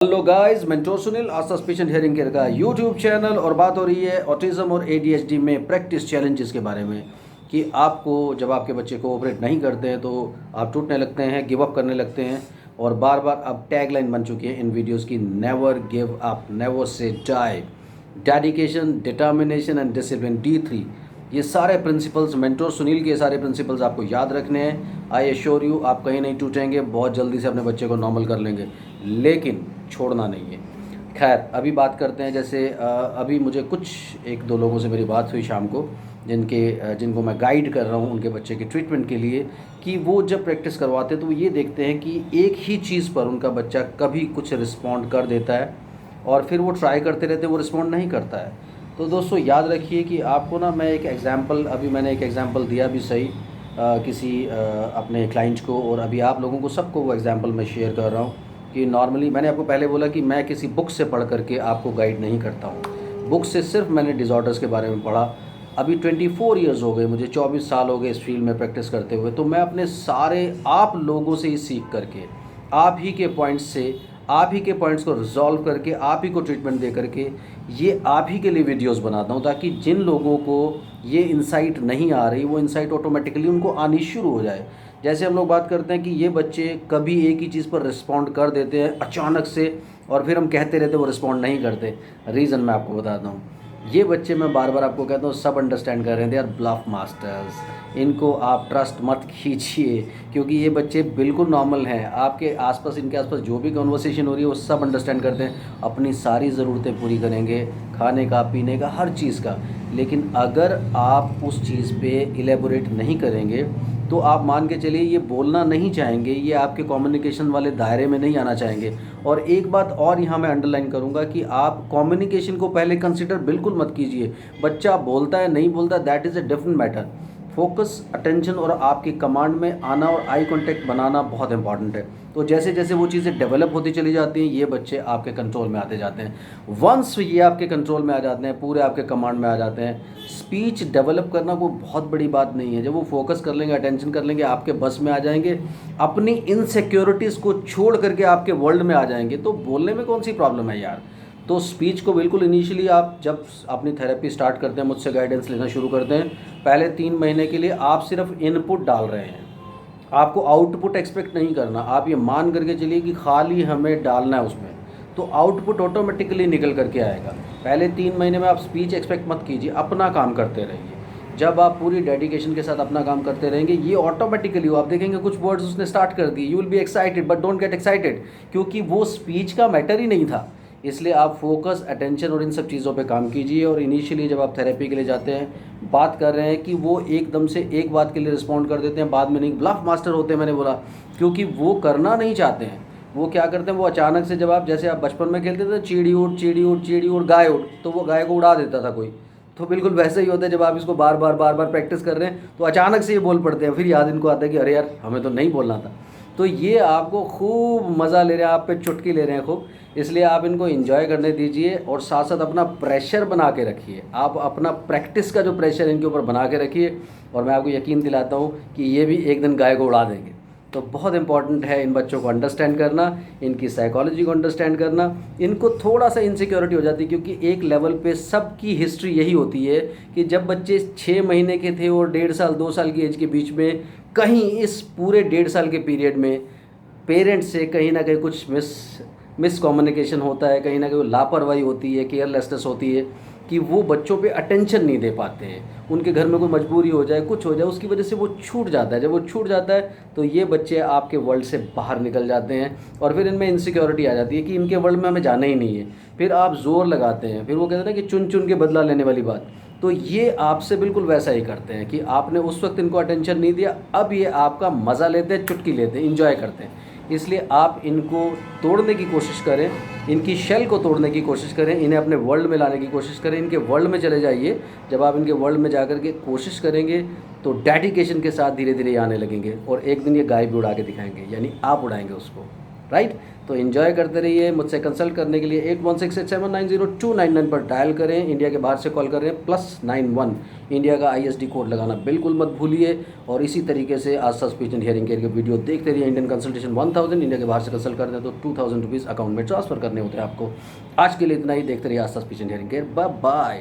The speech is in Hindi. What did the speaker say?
Hello guys, mentor Sunil Aastha speech and hearing care का यूट्यूब चैनल। और बात हो रही है ऑटिज्म और एडीएचडी में प्रैक्टिस चैलेंजेस के बारे में कि आपको जब आपके बच्चे कोऑपरेट नहीं करते हैं तो आप टूटने लगते हैं, गिव अप करने लगते हैं। और बार बार अब टैगलाइन बन चुकी है इन वीडियोस की, never give up, never say die, dedication, determination and discipline, D3। ये सारे प्रिंसिपल्स, मेंटोर सुनील के सारे प्रिंसिपल्स आपको याद रखने हैं। आई एश्योर यू, आप कहीं नहीं टूटेंगे, बहुत जल्दी से अपने बच्चे को नॉर्मल कर लेंगे, लेकिन छोड़ना नहीं है। खैर, अभी बात करते हैं। जैसे अभी मुझे कुछ एक दो लोगों से मेरी बात हुई शाम को, जिनको मैं गाइड कर रहा हूँ उनके बच्चे के ट्रीटमेंट के लिए, कि वो जब प्रैक्टिस करवाते हैं तो वो ये देखते हैं कि एक ही चीज़ पर उनका बच्चा कभी कुछ रिस्पॉन्ड कर देता है और फिर वो ट्राई करते रहते हैं, वो रिस्पॉन्ड नहीं करता है। तो दोस्तों याद रखिए कि आपको ना, मैं एक एग्ज़ाम्पल, अभी मैंने एक एग्ज़ाम्पल दिया भी सही किसी अपने क्लाइंट को, और अभी आप लोगों को सबको वो एग्ज़ाम्पल मैं शेयर कर रहा हूँ कि नॉर्मली मैंने आपको पहले बोला कि मैं किसी बुक से पढ़ करके आपको गाइड नहीं करता हूँ। बुक से सिर्फ मैंने डिसऑर्डर्स के बारे में पढ़ा। अभी 24 ईयर्स हो गए मुझे, 24 साल हो गए इस फील्ड में प्रैक्टिस करते हुए। तो मैं अपने सारे आप लोगों से ही सीख करके, आप ही के पॉइंट्स से, आप ही के पॉइंट्स को रिजॉल्व करके, आप ही को ट्रीटमेंट दे करके ये आप ही के लिए वीडियोस बनाता हूँ, ताकि जिन लोगों को ये इंसाइट नहीं आ रही वो इंसाइट ऑटोमेटिकली उनको आनी शुरू हो जाए। जैसे हम लोग बात करते हैं कि ये बच्चे कभी एक ही चीज़ पर रिस्पॉन्ड कर देते हैं अचानक से, और फिर हम कहते रहते वो रिस्पॉन्ड नहीं करते। रीज़न मैं आपको बताता हूँ। ये बच्चे, मैं बार बार आपको कहता हूँ, सब अंडरस्टैंड कर रहे हैं, दे आर ब्लफ मास्टर्स। इनको आप ट्रस्ट मत कीजिए, क्योंकि ये बच्चे बिल्कुल नॉर्मल हैं। आपके आसपास, इनके आसपास जो भी कन्वर्सेशन हो रही है वो सब अंडरस्टैंड करते हैं, अपनी सारी ज़रूरतें पूरी करेंगे, खाने का, पीने का, हर चीज़ का। लेकिन अगर आप उस चीज़ पे इलेबोरेट नहीं करेंगे तो आप मान के चलिए ये बोलना नहीं चाहेंगे, ये आपके कम्युनिकेशन वाले दायरे में नहीं आना चाहेंगे। और एक बात और यहाँ मैं अंडरलाइन करूँगा कि आप कम्युनिकेशन को पहले कंसिडर बिल्कुल मत कीजिए। बच्चा बोलता है नहीं बोलता, that is a different matter. Focus, attention और आपकी कमांड में आना और आई कांटेक्ट बनाना बहुत इंपॉर्टेंट है। तो जैसे जैसे वो चीज़ें डेवलप होती चली जाती हैं, ये बच्चे आपके कंट्रोल में आते जाते हैं। वंस ये आपके कंट्रोल में आ जाते हैं, पूरे आपके कमांड में आ जाते हैं, स्पीच डेवलप करना कोई बहुत बड़ी बात नहीं है। जब वो फोकस कर लेंगे, अटेंशन कर लेंगे, आपके बस में आ जाएंगे, अपनी इनसिक्योरिटीज़ को छोड़ करके आपके वर्ल्ड में आ जाएंगे, तो बोलने में कौन सी प्रॉब्लम है यार। तो स्पीच को बिल्कुल इनिशियली, आप जब अपनी थेरेपी स्टार्ट करते हैं, मुझसे गाइडेंस लेना शुरू करते हैं, पहले 3 महीने के लिए आप सिर्फ इनपुट डाल रहे हैं, आपको आउटपुट एक्सपेक्ट नहीं करना। आप ये मान करके चलिए कि खाली हमें डालना है उसमें, तो आउटपुट ऑटोमेटिकली निकल करके आएगा। पहले 3 महीने में आप स्पीच एक्सपेक्ट मत कीजिए, अपना काम करते रहिए। जब आप पूरी डेडिकेशन के साथ अपना काम करते रहेंगे, ये ऑटोमेटिकली आप देखेंगे कुछ वर्ड्स उसने स्टार्ट कर दिए, you will be excited, but don't get excited, क्योंकि वो स्पीच का मैटर ही नहीं था। इसलिए आप फोकस, अटेंशन और इन सब चीज़ों पे काम कीजिए। और इनिशियली जब आप थेरेपी के लिए जाते हैं, बात कर रहे हैं कि वो एकदम से एक बात के लिए रिस्पॉन्ड कर देते हैं, बाद में नहीं। ब्लफ मास्टर होते हैं, मैंने बोला, क्योंकि वो करना नहीं चाहते हैं। वो क्या करते हैं, वो अचानक से, जब आप, जैसे आप बचपन में खेलते थे चिड़ी उड़ चिड़ी उड़ चिड़ी उड़ गाय उड़, तो वो गाय को उड़ा देता था कोई, तो बिल्कुल वैसे ही होता है। जब आप इसको बार बार प्रैक्टिस कर रहे हैं तो अचानक से ये बोल पड़ते हैं, फिर याद इनको आता है कि अरे यार हमें तो नहीं बोलना था। तो ये आपको खूब मज़ा ले रहे हैं, आप पे चुटकी ले रहे हैं खूब, इसलिए आप इनको एंजॉय करने दीजिए। और साथ साथ अपना प्रेशर बना के रखिए, आप अपना प्रैक्टिस का जो प्रेशर इनके ऊपर बना के रखिए, और मैं आपको यकीन दिलाता हूँ कि ये भी एक दिन गाय को उड़ा देंगे। तो बहुत इंपॉर्टेंट है इन बच्चों को अंडरस्टैंड करना, इनकी साइकोलॉजी को अंडरस्टैंड करना। इनको थोड़ा सा इनसिक्योरिटी हो जाती है, क्योंकि एक लेवल पे सबकी हिस्ट्री यही होती है कि जब बच्चे 6 महीने के थे और 1.5 साल 2 साल की एज के बीच में, कहीं इस पूरे 1.5 साल के पीरियड में पेरेंट्स से कहीं ना कहीं कुछ मिस कम्युनिकेशन होता है, कहीं ना कहीं लापरवाही होती है, केयरलेसनेस होती है, कि वो बच्चों पे अटेंशन नहीं दे पाते हैं। उनके घर में कोई मजबूरी हो जाए, कुछ हो जाए, उसकी वजह से वो छूट जाता है। जब वो छूट जाता है तो ये बच्चे आपके वर्ल्ड से बाहर निकल जाते हैं, और फिर इनमें इनसिक्योरिटी आ जाती है कि इनके वर्ल्ड में हमें जाना ही नहीं है। फिर आप जोर लगाते हैं, फिर वो कहते हैं ना कि चुन चुन के बदला लेने वाली बात। तो ये आपसे बिल्कुल वैसा ही करते हैं कि आपने उस वक्त इनको अटेंशन नहीं दिया, अब ये आपका मज़ा लेते हैं, चुटकी लेते हैं, इंजॉय करते हैं। इसलिए आप इनको तोड़ने की कोशिश करें, इनकी शेल को तोड़ने की कोशिश करें, इन्हें अपने वर्ल्ड में लाने की कोशिश करें, इनके वर्ल्ड में चले जाइए। जब आप इनके वर्ल्ड में जाकर के कोशिश करेंगे तो डेडिकेशन के साथ धीरे धीरे ये आने लगेंगे, और एक दिन ये गाय भी उड़ा के दिखाएंगे, यानी आप उड़ाएंगे उसको। राइट। तो एंजॉय करते रहिए। मुझसे कंसल्ट करने के लिए 8168790299 पर डायल करें। इंडिया के बाहर से कॉल कर रहे हैं +91, इंडिया का ISD कोड लगाना बिल्कुल मत भूलिए। और इसी तरीके से आस्था स्पीच एंड हियरिंग केयर के वीडियो देखते रहिए। इंडियन कंसल्टेशन 1000, इंडिया के बाहर से कंसल्ट करते हैं तो 2000 रुपीज़ अकाउंट में ट्रांसफ़र करने होते हैं आपको। आज के लिए इतना ही। देखते रहिए Aastha speech and hearing care. Bye bye.